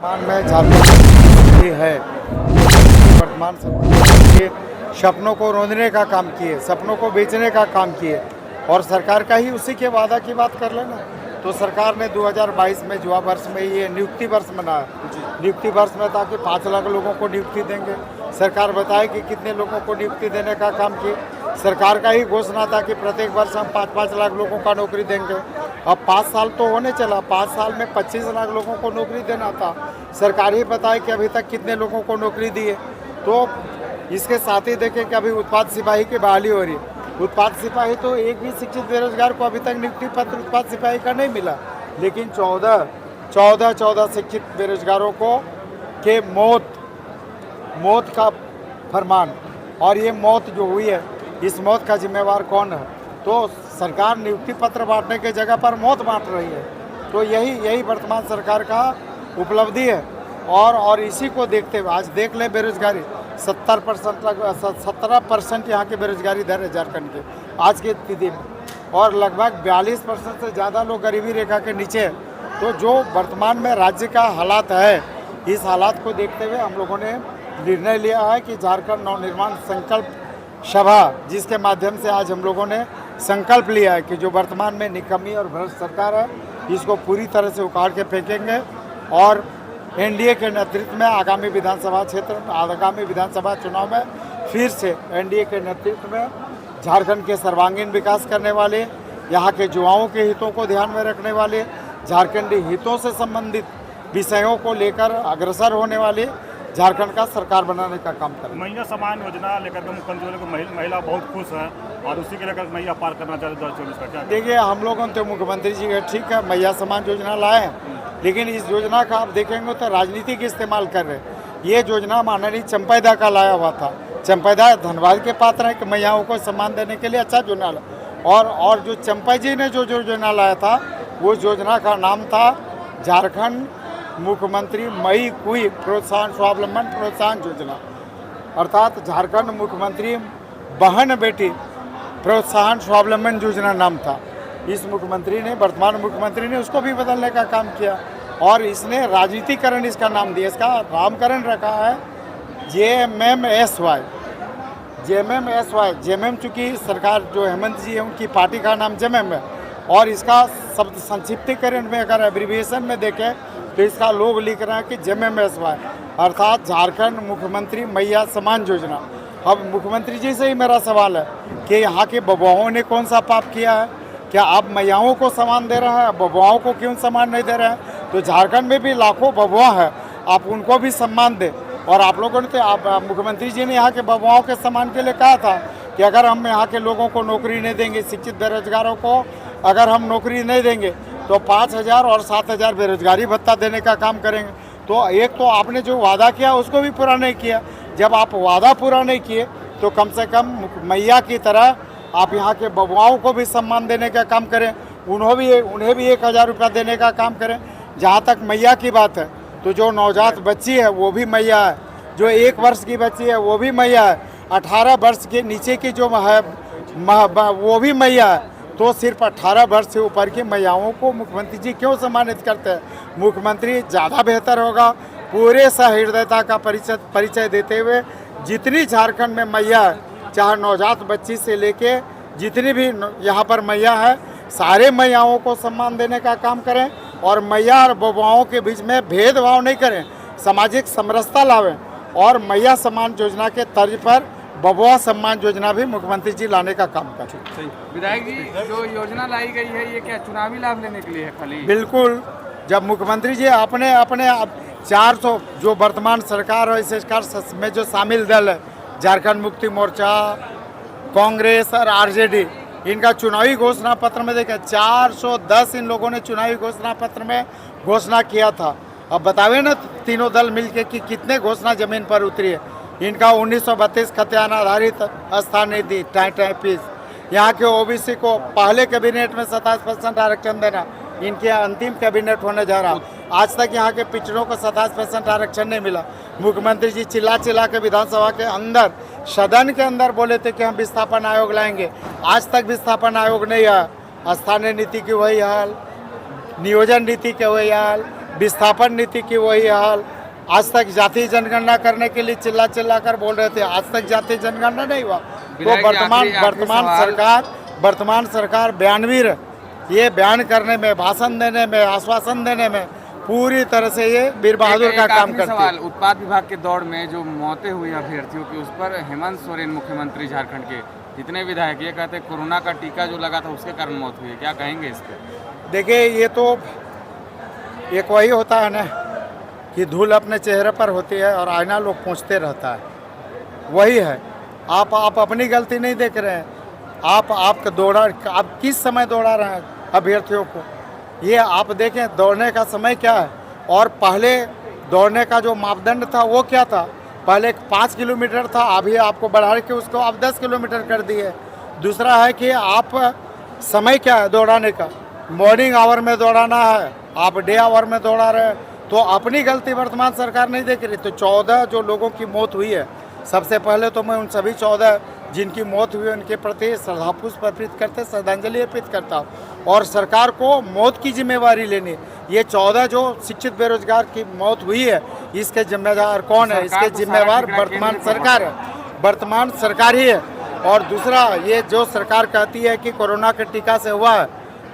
वर्तमान में झारखंड है वर्तमान सरकार के सपनों को रोंदने का काम किए, सपनों को बेचने का काम किए और सरकार का ही उसी के वादा की बात कर लेना। तो सरकार ने 2022 में जुआ वर्ष में ये नियुक्ति वर्ष मनाया। नियुक्ति वर्ष में था कि 5 लाख लोगों को नियुक्ति देंगे। सरकार बताए कि कितने लोगों को नियुक्ति देने का काम किए। सरकार का ही घोषणा था कि प्रत्येक वर्ष हम 5-5 लाख लोगों का नौकरी देंगे। अब 5 साल तो होने चला, 5 साल में 25 लाख लोगों को नौकरी देना था। सरकार ही बताए कि अभी तक कितने लोगों को नौकरी दी है। तो इसके साथ ही देखें कि अभी उत्पाद सिपाही की बहाली हो रही है। उत्पाद सिपाही तो एक भी शिक्षित बेरोजगार को अभी तक नियुक्ति पत्र उत्पाद सिपाही का नहीं मिला, लेकिन 14 शिक्षित बेरोजगारों को के मौत का फरमान, और ये मौत जो हुई है इस मौत का जिम्मेवार कौन है? तो सरकार नियुक्ति पत्र बांटने की जगह पर मौत बांट रही है। तो यही वर्तमान सरकार का उपलब्धि है। और इसी को देखते हुए आज देख ले बेरोजगारी 17% यहाँ की बेरोजगारी दर है झारखंड के आज की स्थिति में, और लगभग 42% से ज़्यादा लोग गरीबी रेखा के नीचे हैं। तो जो वर्तमान में राज्य का हालात है, इस हालात को देखते हुए हम लोगों ने निर्णय लिया है कि झारखंड नवनिर्माण संकल्प सभा, जिसके माध्यम से आज हम लोगों ने संकल्प लिया है कि जो वर्तमान में निकम्मी और भ्रष्ट सरकार है इसको पूरी तरह से उखाड़ के फेंकेंगे और एनडीए के नेतृत्व में आगामी विधानसभा चुनाव में फिर से एनडीए के नेतृत्व में झारखंड के सर्वांगीण विकास करने वाले, यहाँ के युवाओं के हितों को ध्यान में रखने वाले, झारखंडी हितों से संबंधित विषयों को लेकर अग्रसर होने वाले झारखंड का सरकार बनाने का काम करें। महिला समान योजना लेकर के मुख्यमंत्री को महिला बहुत खुश है और उसी के लेकर मैया पार करना चाहते 2024 का क्या? देखिए, हम लोगों तो मुख्यमंत्री जी का ठीक है, मैया समान योजना लाए, लेकिन इस योजना का आप देखेंगे तो राजनीतिक इस्तेमाल कर रहे हैं। ये योजना माननीय चंपैदा का लाया हुआ था। चंपैदा धन्यवाद के पात्र है कि मैयाओं को सम्मान देने के लिए अच्छा योजना और जो चंपै जी ने जो योजना लाया था वो योजना का नाम था झारखंड मुख्यमंत्री मई कुई प्रोत्साहन स्वावलंबन प्रोत्साहन योजना, अर्थात झारखंड मुख्यमंत्री बहन बेटी प्रोत्साहन स्वावलंबन योजना नाम था। इस मुख्यमंत्री ने, वर्तमान मुख्यमंत्री ने उसको भी बदलने का काम किया और इसने राजनीतिकरण इसका नाम दिया। इसका नामकरण रखा है जेएमएम, चूँकि सरकार जो हेमंत जी है उनकी पार्टी का नाम जेएमएम है और इसका शब्द संक्षिप्तीकरण में अगर एब्रीविएशन में देखें तो इसका लोग लिख रहा है कि जेएमएसवाई, अर्थात झारखंड मुख्यमंत्री मैया समान योजना। अब मुख्यमंत्री जी से ही मेरा सवाल है कि यहाँ के बबुआओं ने कौन सा पाप किया है? क्या आप मैयाओं को सम्मान दे रहे हैं, बबुआओं को क्यों सम्मान नहीं दे रहे हैं? तो झारखंड में भी लाखों बबुआ हैं, आप उनको भी सम्मान दें। और आप लोगों ने तो मुख्यमंत्री जी ने यहाँ के बबुआओं के सम्मान के लिए कहा था कि अगर हम यहाँ के लोगों को नौकरी नहीं देंगे, शिक्षित बेरोजगारों को अगर हम नौकरी नहीं देंगे तो 5,000 और 7,000 बेरोजगारी भत्ता देने का काम करेंगे। तो एक तो आपने जो वादा किया उसको भी पूरा नहीं किया। जब आप वादा पूरा नहीं किए तो कम से कम मैया की तरह आप यहाँ के बबुआओं को भी सम्मान देने का काम करें, उन्हें भी 1,000 रुपया देने का काम करें। जहाँ तक मैया की बात है तो जो नवजात बच्ची है वो भी मैया है, जो 1 वर्ष की बच्ची है वो भी मैया है, 18 वर्ष के नीचे की जो है वो भी मैया है। तो सिर्फ 18 वर्ष से ऊपर की मैयाओं को मुख्यमंत्री जी क्यों सम्मानित करते हैं? मुख्यमंत्री ज़्यादा बेहतर होगा पूरे सहृदयता का परिचय देते हुए जितनी झारखंड में मैया है, चाहे नवजात बच्ची से लेके जितनी भी यहाँ पर मैया है, सारे मैयाओं को सम्मान देने का काम करें और मैया और बबुआओं के बीच में भेदभाव नहीं करें, सामाजिक समरसता लावें और मैया सम्मान योजना के तर्ज पर बबुआ सम्मान योजना भी मुख्यमंत्री जी लाने का काम करें। विधायक जी, जो योजना लाई गई है ये क्या चुनावी लाभ लेने के लिए है खाली? बिल्कुल। जब मुख्यमंत्री जी अपने 400 जो वर्तमान सरकार है, इस सरकार में जो शामिल दल है झारखंड मुक्ति मोर्चा, कांग्रेस और आरजेडी, इनका चुनावी घोषणा पत्र में देखें 410 इन लोगों ने चुनावी घोषणा पत्र में घोषणा किया था। अब बतावे ना तीनों दल मिलके कि कितने घोषणा जमीन पर उतरी है। इनका 1932 खतियान आधारित स्थान नहीं दी, टाइपीस, यहाँ के ओबीसी को पहले कैबिनेट में 27% आरक्षण देना, इनके अंतिम कैबिनेट होने जा रहा। आज तक यहाँ के पिछड़ों को 27% आरक्षण नहीं मिला। मुख्यमंत्री जी चिल्ला के विधानसभा के अंदर, सदन के अंदर बोले थे कि हम विस्थापन आयोग लाएंगे। आज तक विस्थापन आयोग नहीं आया। स्थानीय नीति की वही हाल, नियोजन नीति के वही हाल, विस्थापन नीति की वही हाल। आज तक जाति जनगणना करने के लिए चिल्ला चिल्ला कर बोल रहे थे, आज तक जाति जनगणना नहीं हुआ। तो विधायक जी, आखिरी सवाल। वर्तमान सरकार बयानवीर ये बयान करने में, भाषण देने में, आश्वासन देने में पूरी तरह से ये वीर बहादुर का काम करती है। सवाल, उत्पाद विभाग के दौड़ में जो मौतें हुई अभ्यर्थियों की, उस पर हेमंत सोरेन मुख्यमंत्री झारखंड के जितने विधायक ये कहते हैं कोरोना का टीका जो लगा था उसके कारण मौत हुई है, क्या कहेंगे इस पर? देखिए, ये तो एक वही होता है ना कि धूल अपने चेहरे पर होती है और आईना लोग पोंछते रहता है, वही है। आप अपनी गलती नहीं देख रहे हैं। आप किस समय दौड़ा रहे हैं अभ्यर्थियों को, ये आप देखें। दौड़ने का समय क्या है और पहले दौड़ने का जो मापदंड था वो क्या था। पहले 5 किलोमीटर था, अभी आपको बढ़ा के उसको आप 10 किलोमीटर कर दिए। दूसरा है कि आप समय क्या है दौड़ाने का, मॉर्निंग आवर में दौड़ाना है, आप डे आवर में दौड़ा रहे हैं। तो अपनी गलती वर्तमान सरकार नहीं देख रही। तो 14 जो लोगों की मौत हुई है, सबसे पहले तो मैं उन सभी 14 जिनकी मौत हुई उनके प्रति श्रद्धापुष्प अर्पित करते, श्रद्धांजलि अर्पित करता हूँ। और सरकार को मौत की जिम्मेवारी लेनी। ये 14 जो शिक्षित बेरोजगार की मौत हुई है, इसके जिम्मेदार कौन है? इसके जिम्मेवार वर्तमान सरकार है, वर्तमान सरकार ही है। और दूसरा, ये जो सरकार कहती है कि कोरोना के टीका से हुआ है,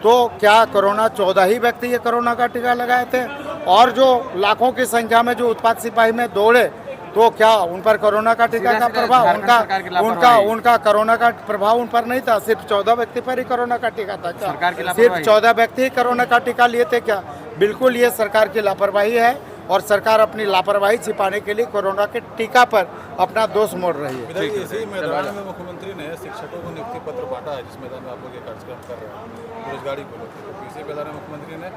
तो क्या कोरोना 14 ही व्यक्ति ये कोरोना का टीका लगाए थे? और जो लाखों की संख्या में जो उत्पाद सिपाही में दौड़े, तो क्या उन पर कोरोना का टीका का प्रभाव, उनका कोरोना का प्रभाव उन पर नहीं था? सिर्फ 14 व्यक्ति पर ही कोरोना का टीका था क्या? सिर्फ 14 व्यक्ति ही कोरोना का टीका लिए थे क्या? बिल्कुल, ये सरकार की लापरवाही है और सरकार अपनी लापरवाही छिपाने के लिए कोरोना के टीका पर अपना दोष मोड़ रही है। इसी मैदान में मुख्यमंत्री ने शिक्षकों को नियुक्ति पत्र बांटा है, जिस मैदान में आप लोग ये कार्यक्रम कर रहे हैं बेरोजगारी को लेकर। तो इसी मैदान में मुख्यमंत्री ने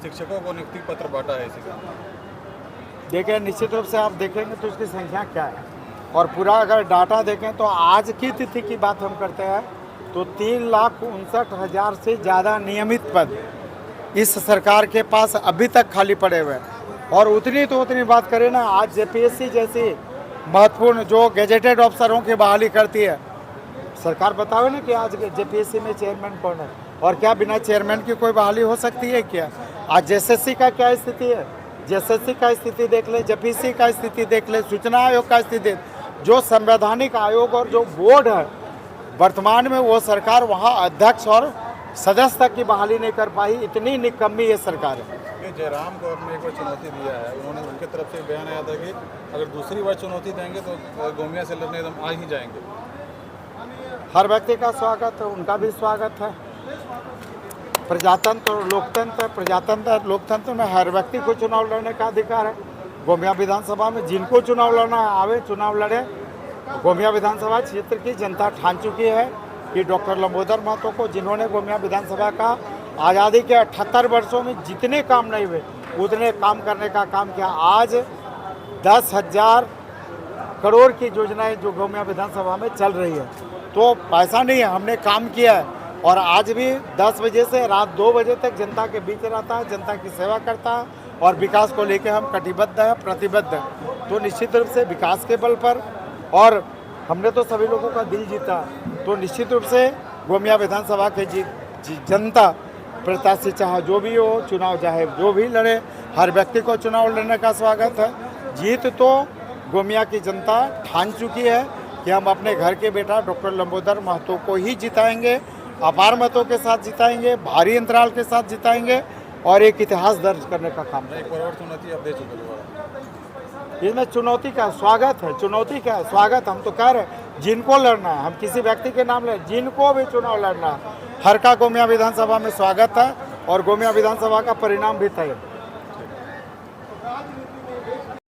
शिक्षकों को नियुक्ति पत्र बांटा है इसी का। देखिए, निश्चित रूप से आप देखेंगे तो इसकी संख्या क्या है और पूरा अगर डाटा देखें तो आज की तिथि की बात हम करते हैं तो 3,59,000 से ज़्यादा नियमित पद इस सरकार के पास अभी तक खाली पड़े हुए हैं। और उतनी बात करें ना, आज जेपीएससी जैसी महत्वपूर्ण जो गेजेटेड अफसरों की बहाली करती है सरकार, बताओ ना कि आज जेपीएससी में चेयरमैन कौन है और क्या बिना चेयरमैन की कोई बहाली हो सकती है क्या? आज जेएसएससी का क्या स्थिति है? जेएसएससी का स्थिति देख ले, जेपीएससी का स्थिति देख ले, सूचना आयोग का स्थिति, जो संवैधानिक आयोग और जो बोर्ड है वर्तमान में, वो सरकार वहाँ अध्यक्ष और सदस्य तक की बहाली नहीं कर पाई। इतनी निकम्मी ये सरकार है। जयराम गौर ने एक बार चुनौती दिया है, उन्होंने उनके तरफ से बयान आया था कि अगर दूसरी बार चुनौती देंगे तो गोमिया से लड़ने एकदम आ ही जाएंगे। हर व्यक्ति का स्वागत है, उनका भी स्वागत है। प्रजातंत्र लोकतंत्र में हर व्यक्ति को चुनाव लड़ने का अधिकार है। गोमिया विधानसभा में जिनको चुनाव लड़ना है आवे, चुनाव लड़े। गोमिया विधानसभा क्षेत्र की जनता ठान चुकी है कि डॉक्टर लंबोदर महतो को, जिन्होंने गोमिया विधानसभा का आज़ादी के 78 वर्षों में जितने काम नहीं हुए उतने काम करने का काम किया। आज 10,000 करोड़ की योजनाएं जो गोमिया विधानसभा में चल रही है, तो पैसा नहीं है, हमने काम किया है। और आज भी 10 बजे से रात 2 बजे तक जनता के बीच रहता है, जनता की सेवा करता है और विकास को लेकर हम कटिबद्ध है, प्रतिबद्ध है। तो निश्चित रूप से विकास के बल पर, और हमने तो सभी लोगों का दिल जीता, तो निश्चित रूप से गोमिया विधानसभा के जनता प्रत्याशी चाहे जो भी हो, चुनाव चाहे जो भी लड़े, हर व्यक्ति को चुनाव लड़ने का स्वागत है। जीत तो गोमिया की जनता ठान चुकी है कि हम अपने घर के बेटा डॉक्टर लंबोदर महतो को ही जिताएंगे, अपार मतों के साथ जिताएंगे, भारी अंतराल के साथ जिताएंगे और एक इतिहास दर्ज करने का काम एक बार और चुनौती आप दे चुके दोबारा। इसमें चुनौती का स्वागत है, चुनौती का स्वागत हम तो कह रहे हैं। जिनको लड़ना है, हम किसी व्यक्ति के नाम ले, जिनको भी चुनाव लड़ना है, हर का गोमिया विधानसभा में स्वागत है और गोमिया विधानसभा का परिणाम भी तय है।